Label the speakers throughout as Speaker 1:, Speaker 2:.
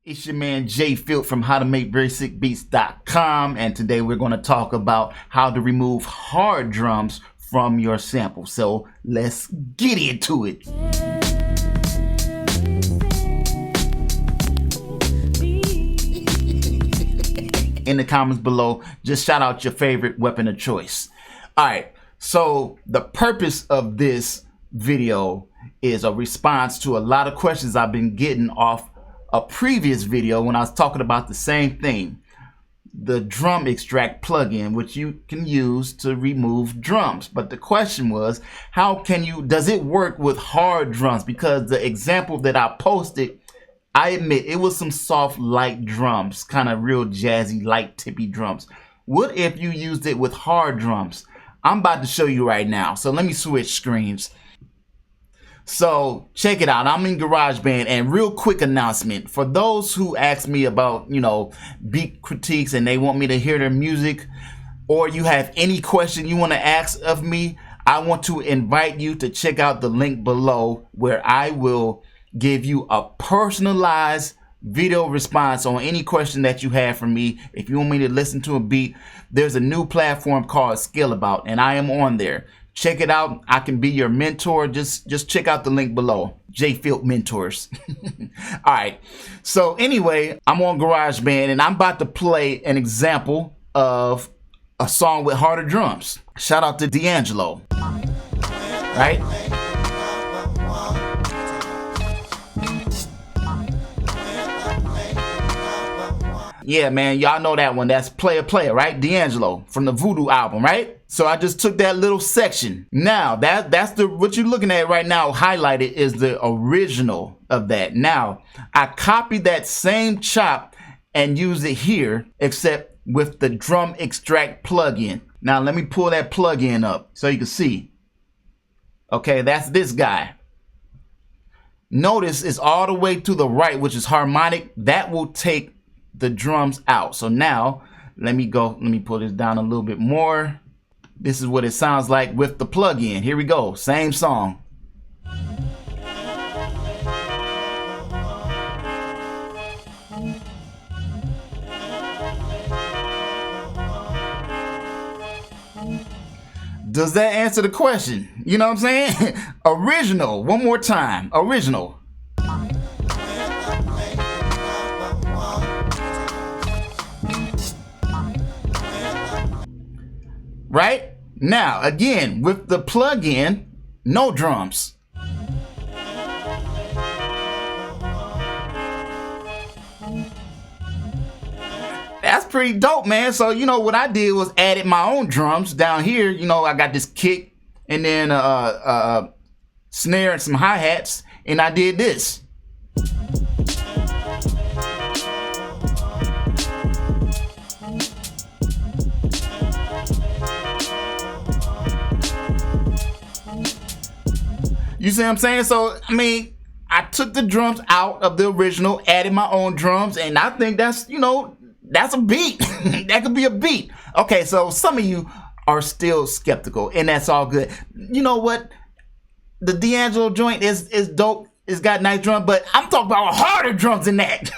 Speaker 1: It's your man JFILT from howtomakeverysickbeats.com, and today we're going to talk about how to remove hard drums from your sample. So let's get into it. In the comments below, just shout out your favorite weapon of choice. All right, so the purpose of this video is a response to a lot of questions I've been getting off a previous video when I was talking about the same thing, the drum extract plugin, which you can use to remove drums. But the question was, does it work with hard drums? Because the example that I posted, I admit it was some soft, light drums, kind of real jazzy, light, tippy drums. What if you used it with hard drums? I'm about to show you right now. So let me switch screens. So check it out. I'm in GarageBand, and real quick announcement for those who ask me about, beat critiques and they want me to hear their music, or you have any question you want to ask of me, I want to invite you to check out the link below where I will give you a personalized video response on any question that you have for me. If you want me to listen to a beat, there's a new platform called Skillabout, and I am on there. Check it out. I can be your mentor. Just check out the link below. JFILT Mentors. All right. So anyway, I'm on GarageBand and I'm about to play an example of a song with harder drums. Shout out to D'Angelo. Right? Yeah, man, y'all know that one. That's Player, right? D'Angelo from the Voodoo album, right? So I just took that little section. Now, that's what you're looking at right now, highlighted, is the original of that. Now, I copied that same chop and used it here, except with the drum extract plugin. Now, let me pull that plugin up so you can see. Okay, that's this guy. Notice it's all the way to the right, which is harmonic. That will take the drums out. So now let me pull this down a little bit more. This is what it sounds like with the plugin. Here we go. Same song. Does that answer the question? You know what I'm saying? Original. One more time. Original. Right? Now, again, with the plugin, no drums. That's pretty dope, man. So, what I did was added my own drums down here. I got this kick and then snare and some hi-hats, and I did this. You see what I'm saying? So, I took the drums out of the original, added my own drums, and I think that's, that's a beat. That could be a beat. Okay, so some of you are still skeptical, and that's all good. You know what? The D'Angelo joint is dope. It's got nice drums, but I'm talking about harder drums than that.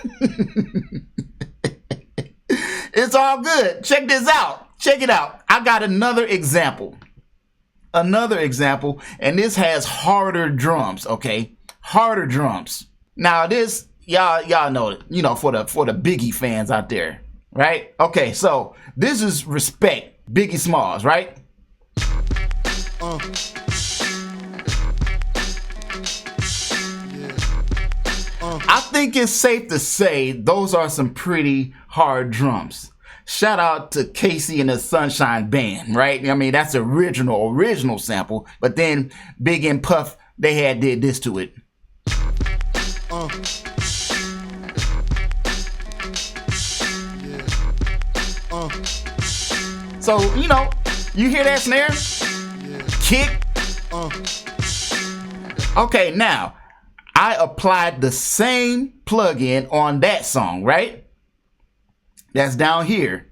Speaker 1: It's all good. Check this out. Check it out. I got another example. And this has harder drums, okay? Harder drums. Now this, y'all know it, for the Biggie fans out there, right? Okay, so this is Respect, Biggie Smalls, right? I think it's safe to say those are some pretty hard drums. Shout out to Casey and the Sunshine Band, right? That's the original sample. But then Big and Puff, they did this to it. So, you hear that snare? Kick. Okay, now, I applied the same plugin on that song, right? That's down here.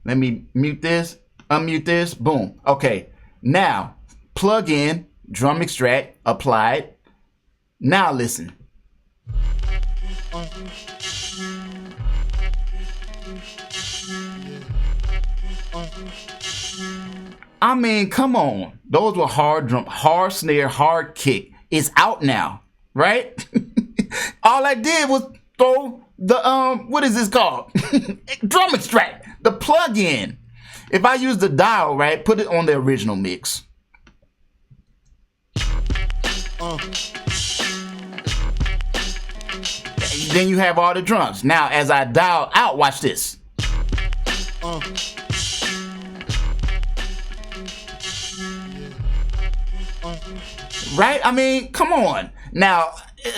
Speaker 1: Let me mute this, unmute this, boom. Okay, now plug in, drum extract, applied. Now listen. I mean, come on. Those were hard drum, hard snare, hard kick. It's out now, right? All I did was throw the, what is this called? Drum extract, the plug-in. If I use the dial, right, put it on the original mix. Then you have all the drums. Now, as I dial out, watch this. Right? I mean, come on. Now,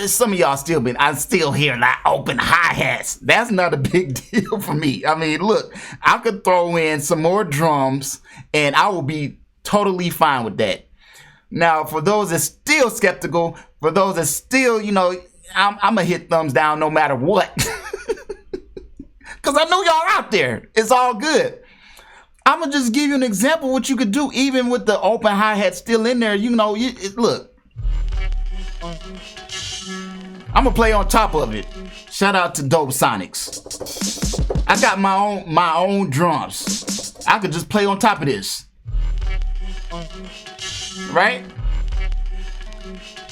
Speaker 1: some of y'all I still hear like open hi-hats. That's not a big deal for me. I mean, look, I could throw in some more drums and I will be totally fine with that. Now, for those that's still skeptical, for those that still, you know, I'm gonna hit thumbs down no matter what. Because I know y'all out there. It's all good. I'm gonna just give you an example of what you could do even with the open hi-hat still in there. You know, look. I'm gonna play on top of it. Shout out to Dope Sonics. I got my own drums. I could just play on top of this. Right?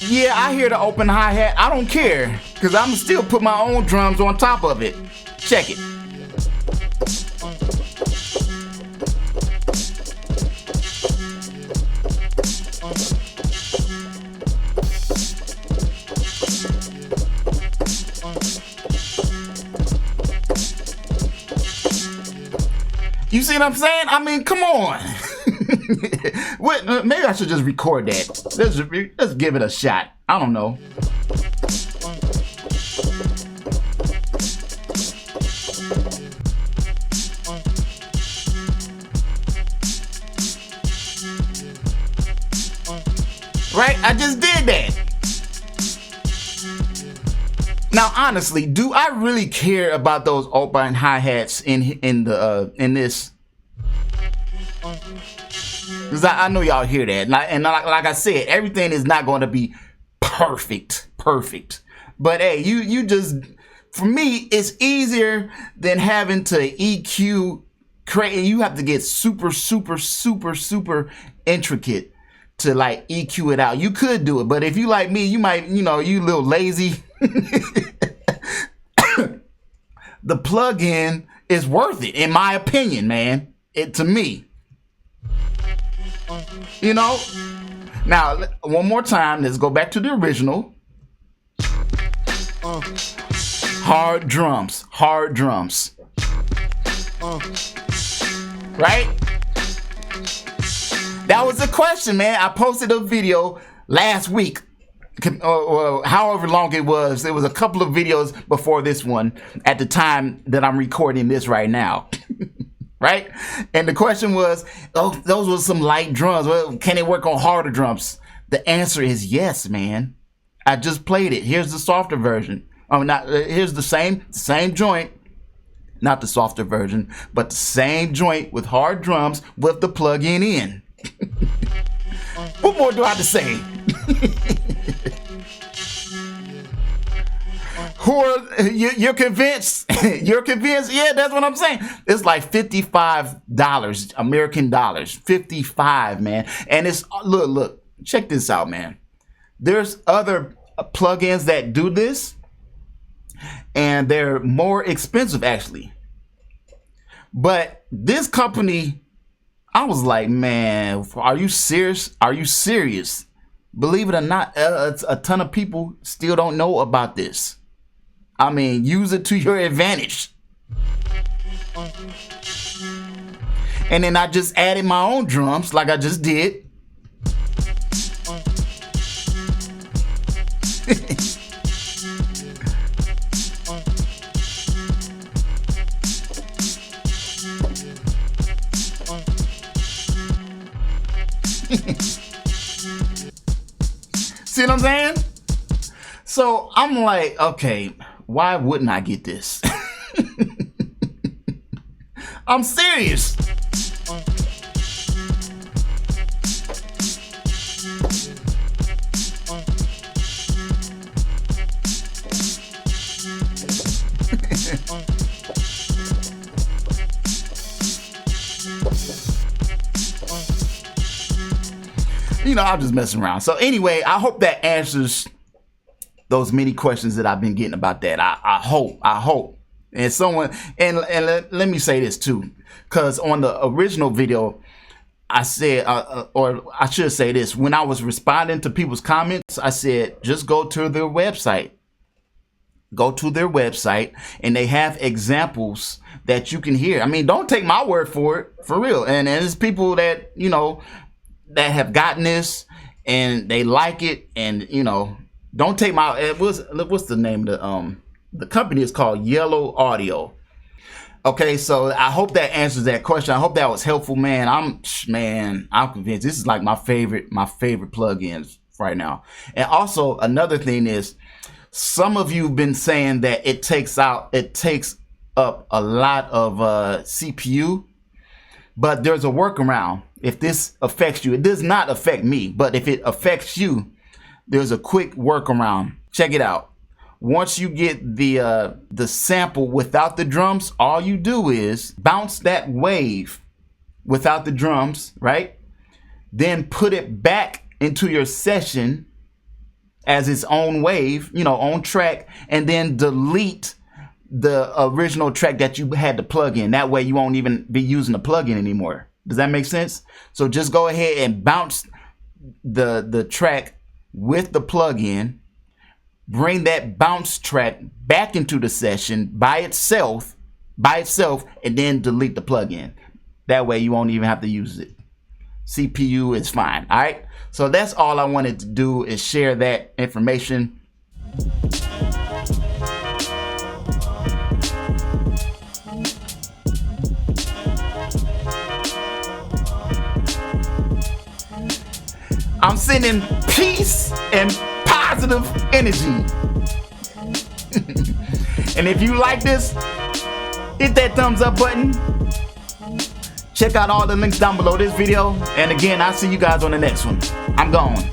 Speaker 1: Yeah, I hear the open hi-hat. I don't care, because I'm still put my own drums on top of it. Check it. You see what I'm saying? I mean, come on. Maybe I should just record that. Let's give it a shot. I don't know. Right? I just did that. Now, honestly, do I really care about those open hi-hats in this? Because I know y'all hear that, and like I said, everything is not going to be perfect. But hey, you just, for me, it's easier than having to EQ. You have to get super intricate to like EQ it out. You could do it, but if you like me, you might, you know, you a little lazy. The plug-in is worth it, in my opinion, man. To me. You know? Now, one more time, let's go back to the original. Hard drums. Right? That was the question, man. I posted a video last week. However long it was. There was a couple of videos before this one at the time that I'm recording this right now. Right? And the question was, oh, those were some light drums. Well, can it work on harder drums? The answer is yes, man. I just played it. Here's the softer version. Here's the same joint. Not the softer version, but the same joint with hard drums with the plug-in in. What more do I have to say? You're convinced? You're convinced? Yeah, that's what I'm saying. It's like $55 American dollars. 55, man. And it's look, check this out, man. There's other plugins that do this, and they're more expensive actually. But this company, I was like, man, are you serious? Are you serious? Believe it or not, a ton of people still don't know about this. I mean, use it to your advantage. And then I just added my own drums like I just did. See what I'm saying? So I'm like, okay, why wouldn't I get this? I'm serious. you know, I'm just messing around. So anyway, I hope that answers those many questions that I've been getting about that. I hope. And let me say this too, because on the original video, I said, or I should say this, when I was responding to people's comments, I said, just go to their website. Go to their website, and they have examples that you can hear. I mean, don't take my word for it, for real. And there's people that, you know, that have gotten this and they like it, and, you know, don't take my, what's the name of the company is called YellowNoiseAudio. Okay, so I hope that answers that question. I hope that was helpful, man. I'm convinced this is like my favorite plugins right now. And also another thing is, some of you have been saying that it takes up a lot of CPU, but there's a workaround. If this affects you, it does not affect me, but if it affects you, there's a quick workaround. Check it out. Once you get the sample without the drums, all you do is bounce that wave without the drums, right? Then put it back into your session as its own wave, you know, own track, and then delete the original track that you had to plug in. That way you won't even be using the plugin anymore. Does that make sense? So just go ahead and bounce the track with the plugin, bring that bounce track back into the session by itself, and then delete the plugin. That way you won't even have to use it. CPU is fine. All right. So that's all I wanted to do, is share that information. I'm sending peace and positive energy. And if you like this, hit that thumbs up button. Check out all the links down below this video. And again, I'll see you guys on the next one. I'm gone.